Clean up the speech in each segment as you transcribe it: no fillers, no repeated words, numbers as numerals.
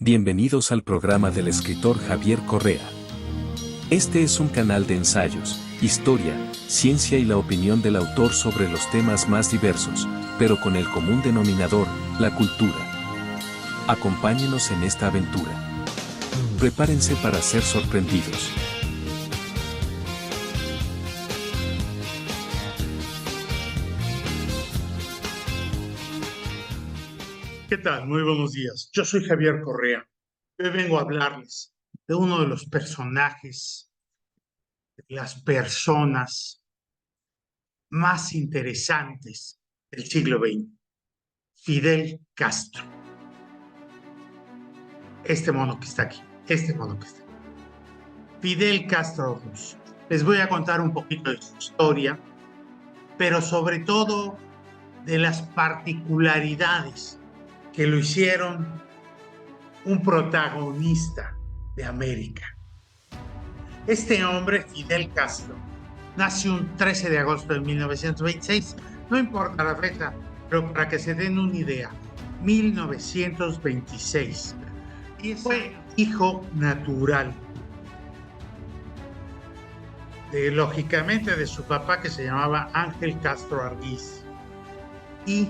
Bienvenidos al programa del escritor Javier Correa. Este es un canal de ensayos, historia, ciencia y la opinión del autor sobre los temas más diversos, pero con el común denominador, la cultura. Acompáñenos en esta aventura. Prepárense para ser sorprendidos. ¿Qué tal? Muy buenos días. Yo soy Javier Correa. Hoy vengo a hablarles de uno de los personajes, de las personas más interesantes del siglo XX, Fidel Castro. Este mono que está aquí, este mono que está aquí. Fidel Castro Ruz. Les voy a contar un poquito de su historia, pero sobre todo de las particularidades que lo hicieron un protagonista de América. Este hombre, Fidel Castro, nació un 13 de agosto de 1926. No importa la fecha, pero para que se den una idea, 1926. Y fue hijo natural, lógicamente, de su papá, que se llamaba Ángel Castro Argüiz, y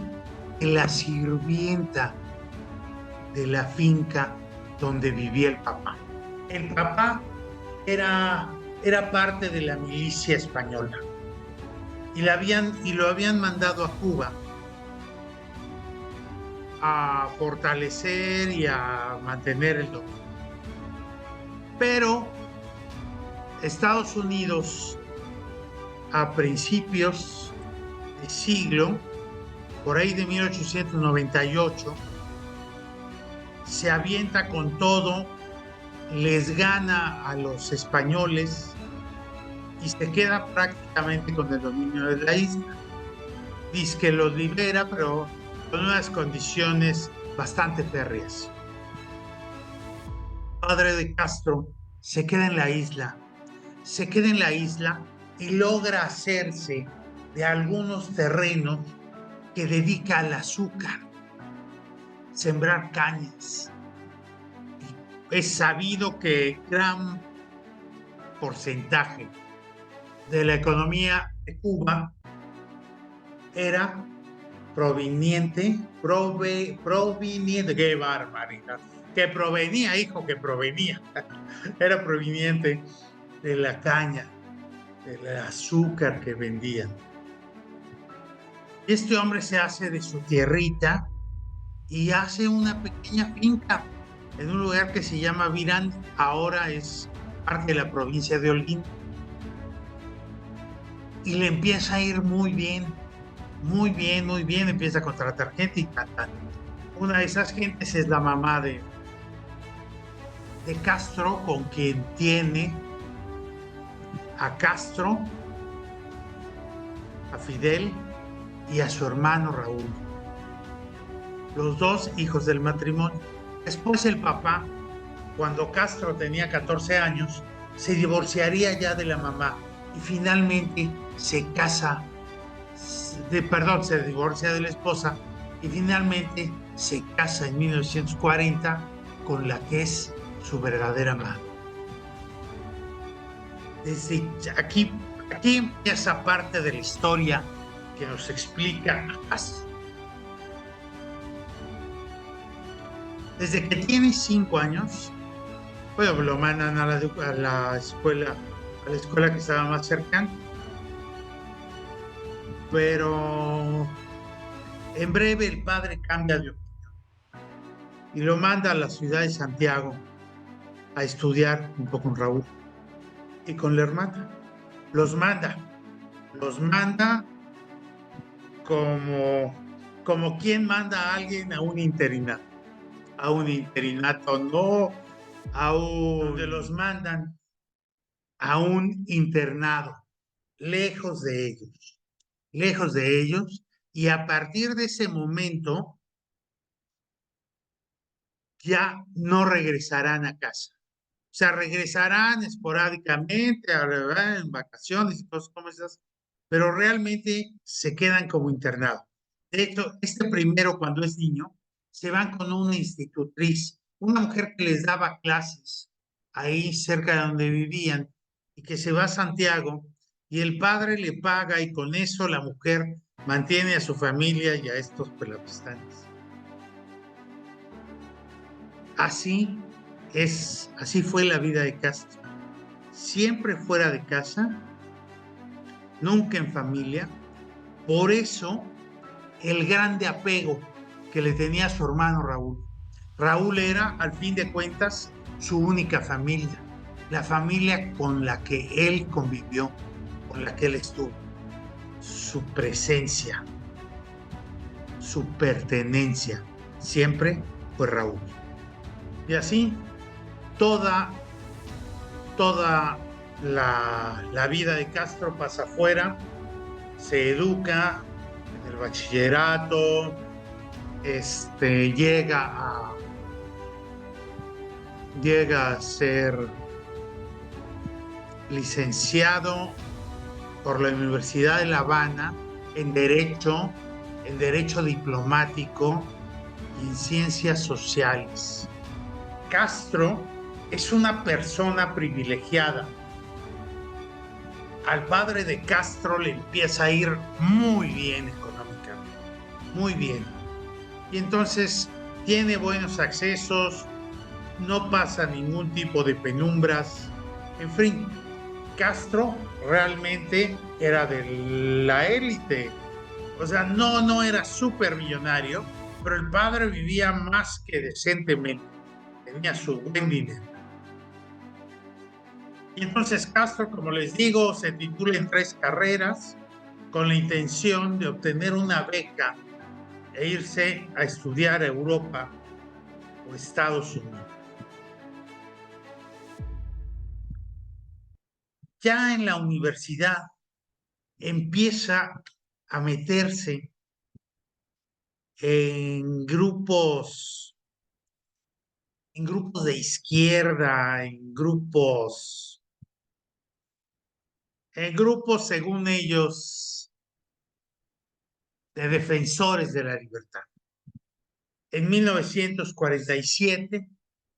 la sirvienta de la finca donde vivía el papá. El papá era parte de la milicia española y lo habían mandado a Cuba a fortalecer y a mantener el dominio. Pero Estados Unidos, a principios de siglo, por ahí de 1898, se avienta con todo, les gana a los españoles y se queda prácticamente con el dominio de la isla. Dice que los libera, pero con unas condiciones bastante férreas. El padre de Castro se queda en la isla, y logra hacerse de algunos terrenos que dedica al azúcar, sembrar cañas. Es sabido que gran porcentaje de la economía de Cuba era proveniente, qué barbaridad, que provenía, era proveniente de la caña, del azúcar que vendían. Este hombre se hace de su tierrita y hace una pequeña finca en un lugar que se llama Virán, ahora es parte de la provincia de Holguín. Y le empieza a ir muy bien, empieza a contratar gente y tal. Una de esas gentes es la mamá de Castro, con quien tiene a Castro, a Fidel y a su hermano Raúl. Los dos hijos del matrimonio. Después el papá, cuando Castro tenía 14 años, se divorciaría ya de la mamá y finalmente se divorcia de la esposa y finalmente se casa en 1940 con la que es su verdadera madre. Desde aquí empieza parte de la historia que nos explica Castro. Desde que tiene 5 años, bueno, lo mandan a la escuela que estaba más cercana, pero en breve el padre cambia de opinión y lo manda a la ciudad de Santiago a estudiar junto con Raúl y con la hermana. Los manda como quien manda a alguien a un internato, no donde los mandan a un internado, lejos de ellos, y a partir de ese momento ya no regresarán a casa. O sea, regresarán esporádicamente, en vacaciones y cosas como esas, pero realmente se quedan como internados. De hecho, este primero, cuando es niño, se van con una institutriz una mujer que les daba clases ahí cerca de donde vivían y que se va a Santiago y el padre le paga y con eso la mujer mantiene a su familia y a estos pelapistanes. Así así fue la vida de Castro. Siempre fuera de casa, nunca en familia. Por eso el grande apego que le tenía a su hermano Raúl. Raúl era, al fin de cuentas, su única familia, la familia con la que él convivió, con la que él estuvo. Su presencia, su pertenencia, siempre fue Raúl. Y así, toda la vida de Castro pasa afuera, se educa en el bachillerato, llega a ser licenciado por la Universidad de La Habana en Derecho Diplomático y en Ciencias Sociales. Castro es una persona privilegiada. Al padre de Castro le empieza a ir muy bien económicamente, muy bien. Y entonces tiene buenos accesos, no pasa ningún tipo de penumbras. En fin, Castro realmente era de la élite. O sea, no era súper millonario, pero el padre vivía más que decentemente. Tenía su buen dinero. Y entonces Castro, como les digo, se titula en 3 carreras con la intención de obtener una beca e irse a estudiar a Europa o Estados Unidos. Ya en la universidad empieza a meterse en grupos de izquierda, en grupos según ellos de defensores de la libertad. En 1947,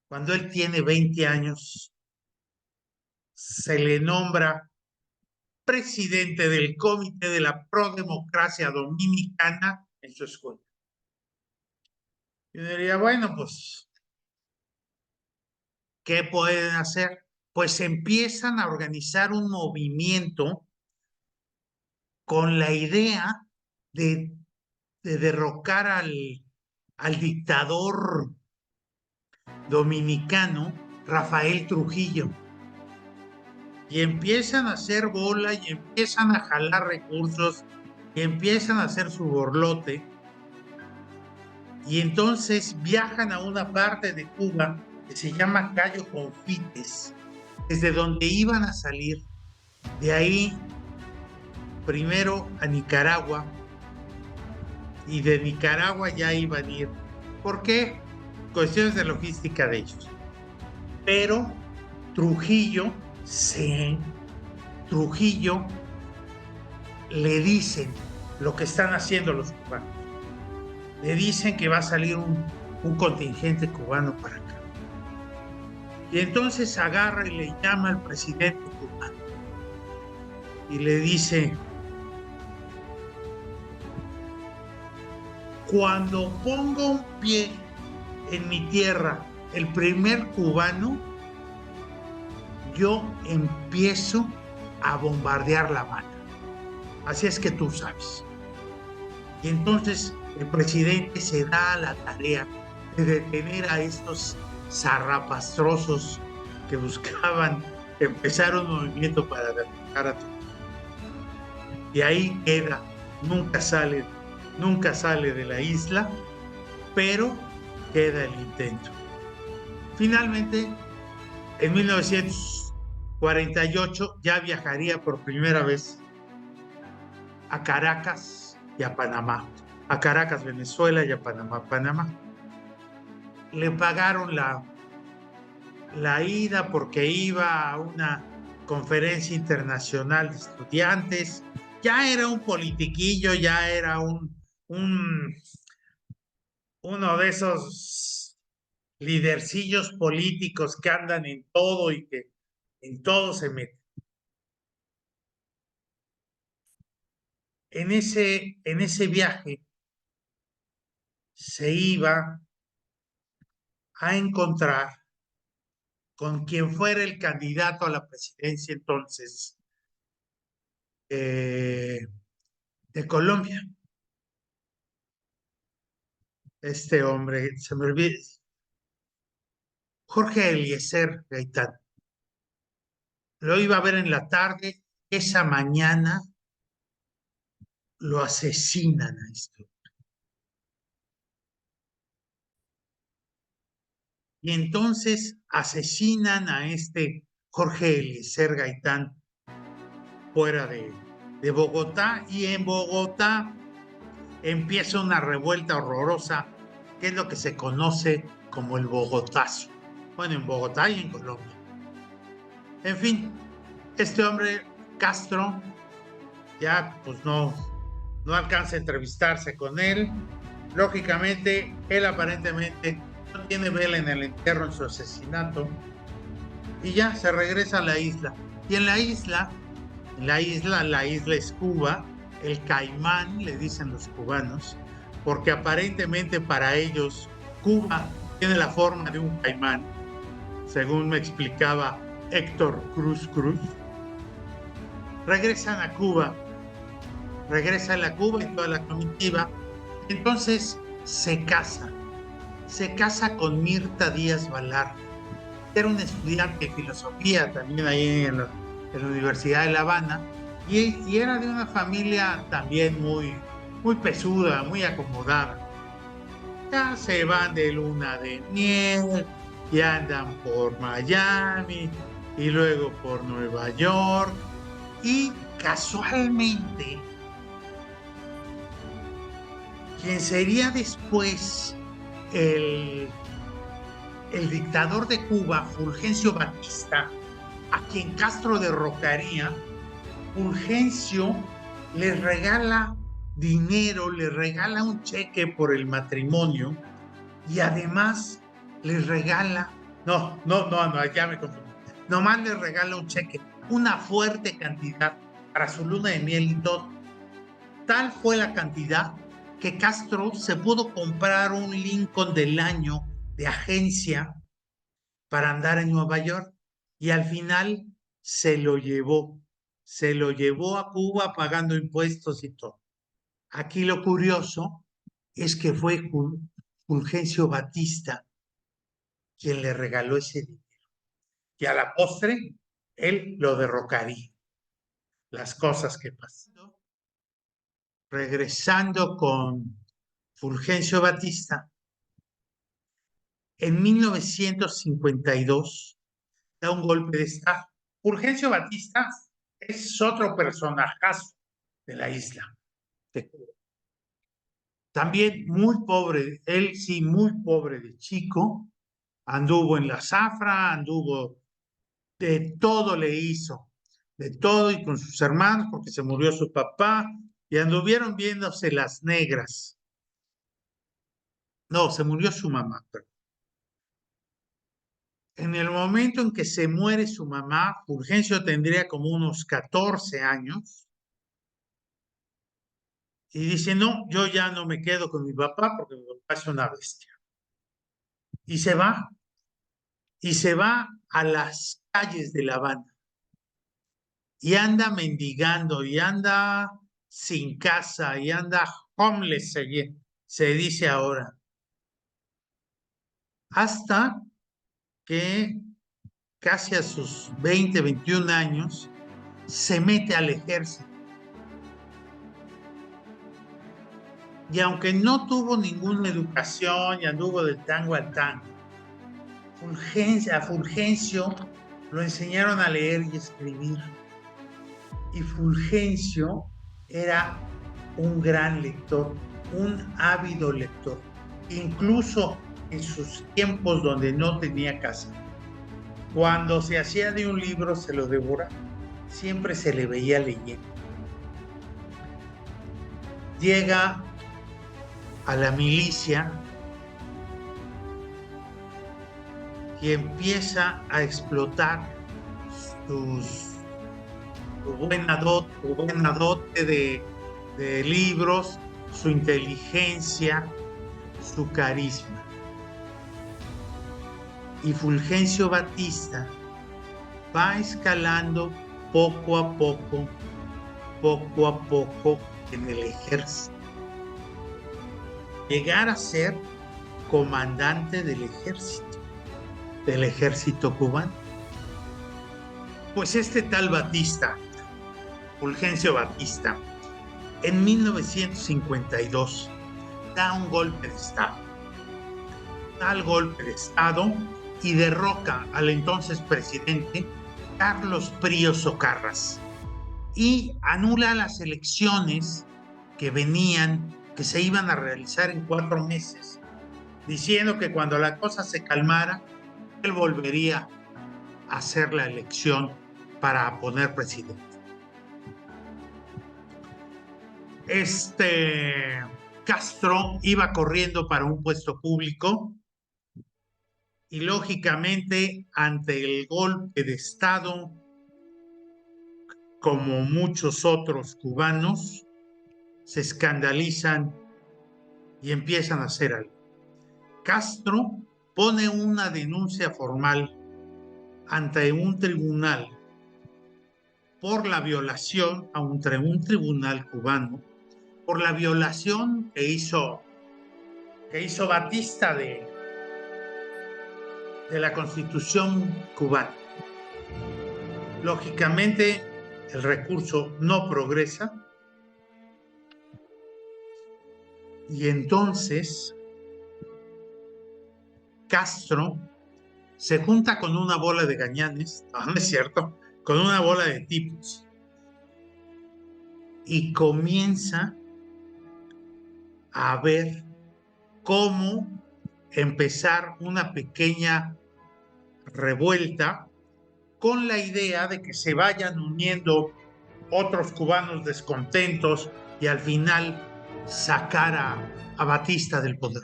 cuando él tiene 20 años, se le nombra presidente del Comité de la Prodemocracia Dominicana en su escuela. Yo diría, bueno, pues, ¿qué pueden hacer? Pues empiezan a organizar un movimiento con la idea de, de derrocar al dictador dominicano Rafael Trujillo. Y empiezan a hacer bola y empiezan a jalar recursos y empiezan a hacer su borlote. Y entonces viajan a una parte de Cuba que se llama Cayo Confites, desde donde iban a salir. De ahí primero a Nicaragua y de Nicaragua ya iban a ir. ¿Por qué? Cuestiones de logística de ellos. Pero Trujillo le dicen lo que están haciendo los cubanos. Le dicen que va a salir un contingente cubano para acá. Y entonces agarra y le llama al presidente cubano y le dice: cuando pongo un pie en mi tierra, el primer cubano, yo empiezo a bombardear La Habana. Así es que tú sabes. Y entonces el presidente se da a la tarea de detener a estos zarrapastrosos que buscaban empezar un movimiento para derrocar a Trujillo. Y ahí queda, nunca sale de la isla, pero queda el intento. Finalmente, en 1948 ya viajaría por primera vez a Caracas y a Panamá. A Caracas, Venezuela, y a Panamá, Panamá. Le pagaron la ida porque iba a una conferencia internacional de estudiantes. Ya era un politiquillo, ya era uno de esos lidercillos políticos que andan en todo y que en todo se meten. En ese viaje se iba a encontrar con quien fuera el candidato a la presidencia entonces de Colombia. Este hombre, se me olvida, Jorge Eliezer Gaitán. Lo iba a ver en la tarde, esa mañana lo asesinan a esto. Y entonces asesinan a este Jorge Eliezer Gaitán fuera de Bogotá, y en Bogotá empieza una revuelta horrorosa, que es lo que se conoce como el Bogotazo. Bueno, en Bogotá y en Colombia. En fin, este hombre, Castro, ya pues no alcanza a entrevistarse con él. Lógicamente, él aparentemente no tiene vela en el entierro en su asesinato, y ya se regresa a la isla. Y en la isla es Cuba, el Caimán, le dicen los cubanos, porque aparentemente para ellos Cuba tiene la forma de un caimán, según me explicaba Héctor Cruz. Regresan a Cuba, regresa a la Cuba y toda la comitiva. Entonces se casa con Mirta Díaz Balart. Era un estudiante de filosofía también ahí en la Universidad de La Habana, y era de una familia también muy pesuda, muy acomodada. Ya se van de luna de miel y andan por Miami y luego por Nueva York, y casualmente quien sería después el dictador de Cuba, Fulgencio Batista, a quien Castro derrocaría, Fulgencio le regala dinero, le regala un cheque por el matrimonio, y además les regala, ya me confundí, nomás les regala un cheque, una fuerte cantidad para su luna de miel y todo. Tal fue la cantidad que Castro se pudo comprar un Lincoln del año de agencia para andar en Nueva York, y al final se lo llevó a Cuba pagando impuestos y todo. Aquí lo curioso es que fue Fulgencio Batista quien le regaló ese dinero, y a la postre él lo derrocaría. Las cosas que pasan. Regresando con Fulgencio Batista, en 1952 da un golpe de estado. Fulgencio Batista es otro personajazo de la isla. También muy pobre, él sí, muy pobre de chico, anduvo en la zafra, de todo le hizo, de todo, y con sus hermanos, porque se murió su papá, y anduvieron viéndose las negras. No, se murió su mamá, pero en el momento en que se muere su mamá, Fulgencio tendría como unos 14 años, y dice, no, yo ya no me quedo con mi papá porque mi papá es una bestia. Y se va a las calles de La Habana, y anda mendigando, y anda sin casa, y anda homeless, se dice ahora. Hasta que casi a sus 20, 21 años, se mete al ejército. Y aunque no tuvo ninguna educación y anduvo del tango al tango, a Fulgencio lo enseñaron a leer y escribir. Y Fulgencio era un gran lector, un ávido lector, incluso en sus tiempos donde no tenía casa. Cuando se hacía de un libro, se lo devoraba. Siempre se le veía leyendo. Llega a la milicia y empieza a explotar sus, su buena dote de libros, su inteligencia, su carisma. Y Fulgencio Batista va escalando poco a poco en el ejército. Llegar a ser comandante del ejército cubano. Pues este tal Batista, Fulgencio Batista, en 1952 da un golpe de Estado. Da el golpe de Estado y derroca al entonces presidente Carlos Prío Socarrás y anula las elecciones que se iban a realizar en 4 meses, diciendo que cuando la cosa se calmara, él volvería a hacer la elección para poner presidente. Castro iba corriendo para un puesto público y lógicamente ante el golpe de Estado, como muchos otros cubanos, se escandalizan y empiezan a hacer algo. Castro pone una denuncia formal ante un tribunal por la violación, ante un tribunal cubano, por la violación que hizo Batista de la Constitución cubana. Lógicamente, el recurso no progresa y entonces Castro se junta con una bola de gañanes, no es cierto, con una bola de tipos y comienza a ver cómo empezar una pequeña revuelta con la idea de que se vayan uniendo otros cubanos descontentos y al final sacar a Batista del poder.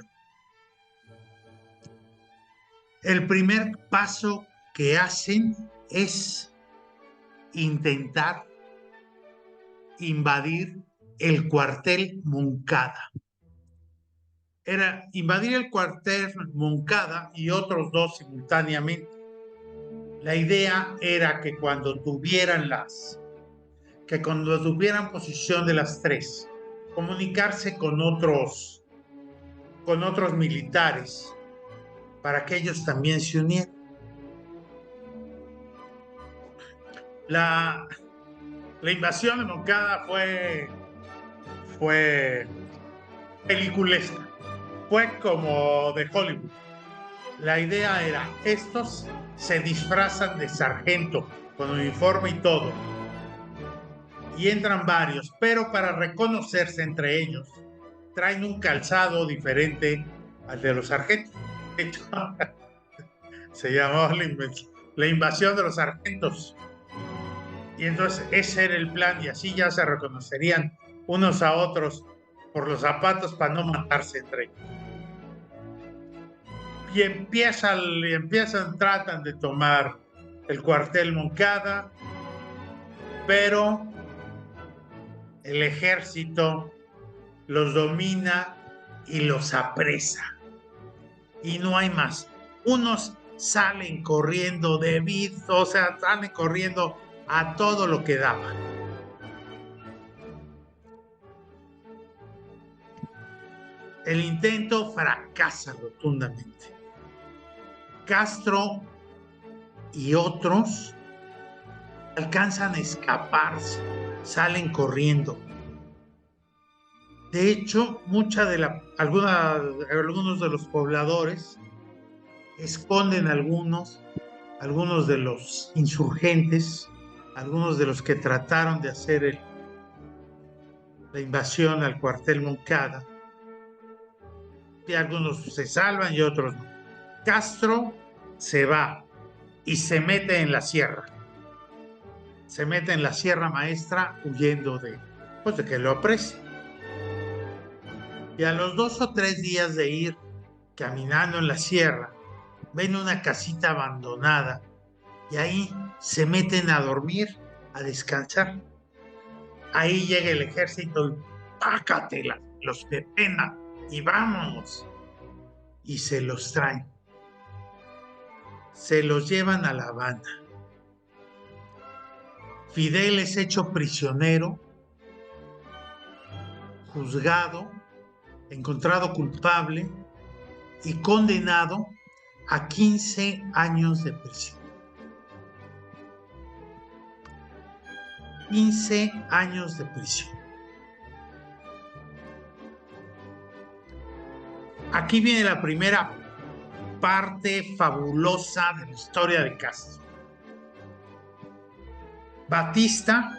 El primer paso que hacen es intentar invadir el cuartel Moncada. Era invadir el cuartel Moncada y otros 2 simultáneamente. La idea era que cuando tuvieran posición de las 3, comunicarse con otros militares para que ellos también se unieran. La invasión de Moncada fue peliculesca, fue como de Hollywood. La idea era, estos se disfrazan de sargento con uniforme y todo, y entran varios, pero para reconocerse entre ellos, traen un calzado diferente al de los sargentos. De hecho, se llamó la invasión de los sargentos. Y entonces ese era el plan, y así ya se reconocerían unos a otros por los zapatos para no matarse entre ellos. Y tratan de tomar el cuartel Moncada, pero el ejército los domina y los apresa. Y no hay más. Unos salen corriendo salen corriendo a todo lo que daban. El intento fracasa rotundamente. Castro y otros alcanzan a escaparse, salen corriendo. De hecho, algunos de los pobladores esconden algunos de los insurgentes, algunos de los que trataron de hacer la invasión al cuartel Moncada. Y algunos se salvan y otros no. Castro se va y se mete en la sierra. Se mete en la Sierra Maestra huyendo de que lo apresen. Y a los 2 o 3 días de ir caminando en la sierra, ven una casita abandonada y ahí se meten a dormir, a descansar. Ahí llega el ejército y pácatela, los depenan y vámonos. Y se los traen. Se los llevan a La Habana. Fidel es hecho prisionero, juzgado, encontrado culpable y condenado a 15 años de prisión. 15 años de prisión. Aquí viene la primera parte fabulosa de la historia de Castro. Batista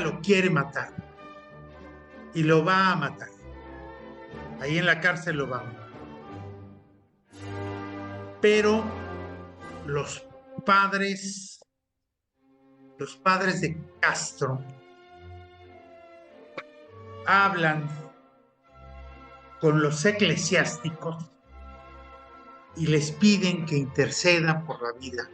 lo quiere matar y lo va a matar. Ahí en la cárcel lo va a matar. Pero los padres de Castro hablan con los eclesiásticos y les piden que intercedan por la vida.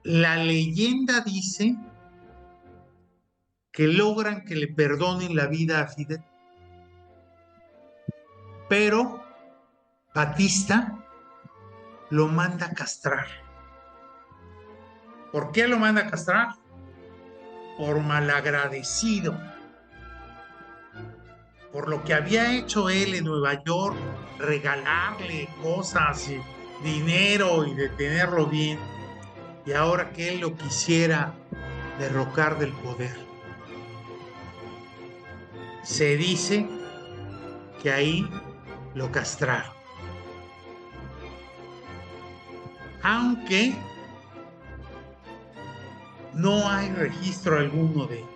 La leyenda dice que logran que le perdonen la vida a Fidel, pero Batista lo manda a castrar. ¿Por qué lo manda a castrar? Por malagradecido, por lo que había hecho él en Nueva York, regalarle cosas y dinero y de tenerlo bien, y ahora que él lo quisiera derrocar del poder. Se dice que ahí lo castraron. Aunque no hay registro alguno de ello.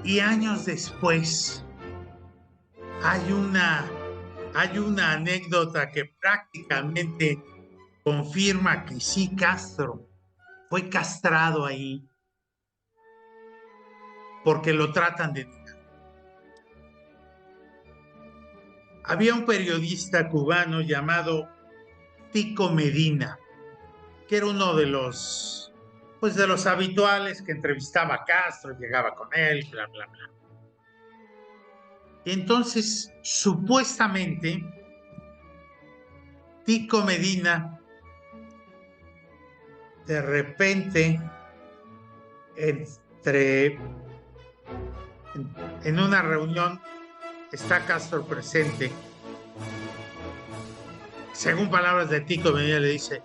Y años después hay una anécdota que prácticamente confirma que sí, Castro fue castrado ahí porque lo tratan de negar. Había un periodista cubano llamado Tico Medina, que era uno de los habituales que entrevistaba a Castro, llegaba con él, bla, bla, bla. Y entonces, supuestamente, Tico Medina, de repente, en una reunión, está Castro presente. Según palabras de Tico Medina, le dice: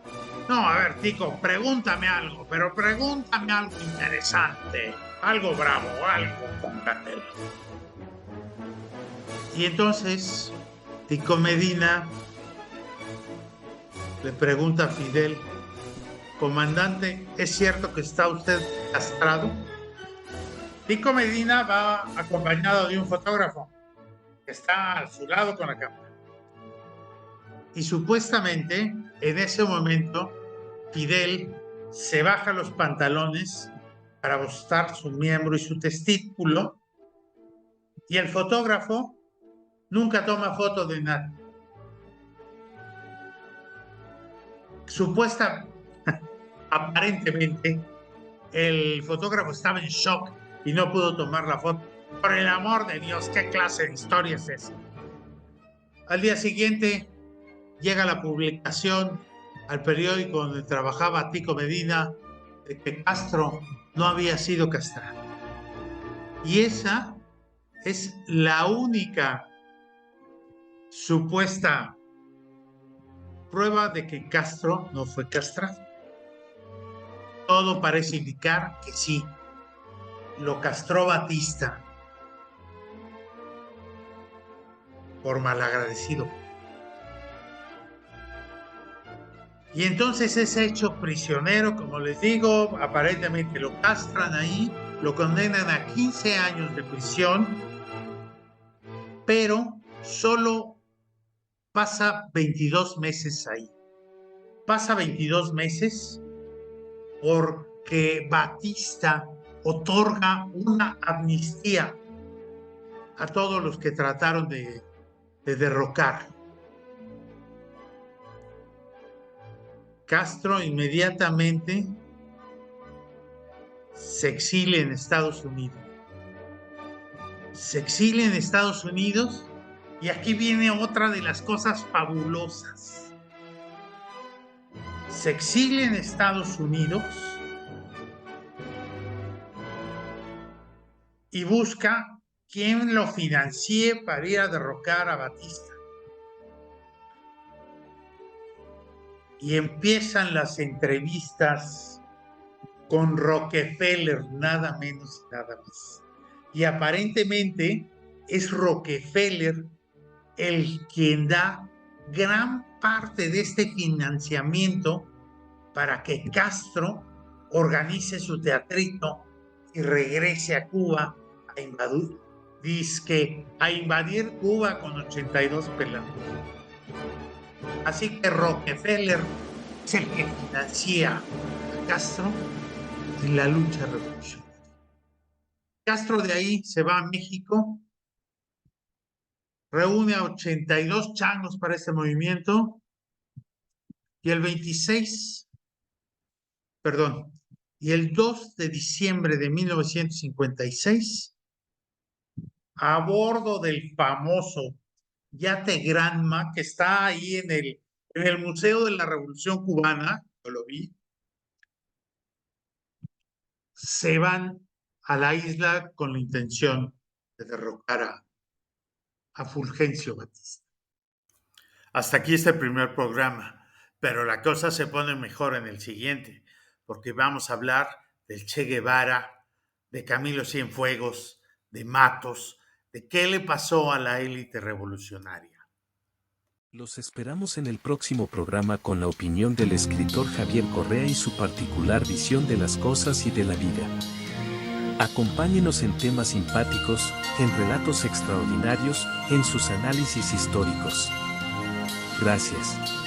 no, a ver, Tico, pregúntame algo, pero pregúntame algo interesante, algo bravo, algo con candela. Y entonces Tico Medina le pregunta a Fidel: comandante, ¿es cierto que está usted castrado? Tico Medina va acompañado de un fotógrafo que está a su lado con la cámara. Y supuestamente, en ese momento, Fidel se baja los pantalones para mostrar su miembro y su testículo, y el fotógrafo nunca toma foto de nada. Aparentemente, el fotógrafo estaba en shock y no pudo tomar la foto. Por el amor de Dios, ¿qué clase de historia es esa? Al día siguiente llega la publicación al periódico donde trabajaba Tico Medina de que Castro no había sido castrado. Y esa es la única supuesta prueba de que Castro no fue castrado. Todo parece indicar que sí, lo castró Batista por malagradecido. Y entonces es hecho prisionero, como les digo, aparentemente lo castran ahí, lo condenan a 15 años de prisión, pero solo pasa 22 meses ahí. Pasa 22 meses porque Batista otorga una amnistía a todos los que trataron de derrocar. Castro inmediatamente se exilia en Estados Unidos. Se exilia en Estados Unidos y aquí viene otra de las cosas fabulosas. Se exilia en Estados Unidos y busca quien lo financie para ir a derrocar a Batista. Y empiezan las entrevistas con Rockefeller, nada menos y nada más. Y aparentemente es Rockefeller el quien da gran parte de este financiamiento para que Castro organice su teatrito y regrese a Cuba a invadir, a invadir Cuba con 82 pelados. Así que Rockefeller es el que financia a Castro en la lucha revolucionaria. Castro de ahí se va a México, reúne a 82 changos para este movimiento y el 2 de diciembre de 1956, a bordo del famoso yate Granma, que está ahí en el Museo de la Revolución Cubana, yo lo vi, se van a la isla con la intención de derrocar a Fulgencio Batista. Hasta aquí este primer programa, pero la cosa se pone mejor en el siguiente, porque vamos a hablar del Che Guevara, de Camilo Cienfuegos, de Matos, de qué le pasó a la élite revolucionaria. Los esperamos en el próximo programa con la opinión del escritor Javier Correa y su particular visión de las cosas y de la vida. Acompáñenos en temas simpáticos, en relatos extraordinarios, en sus análisis históricos. Gracias.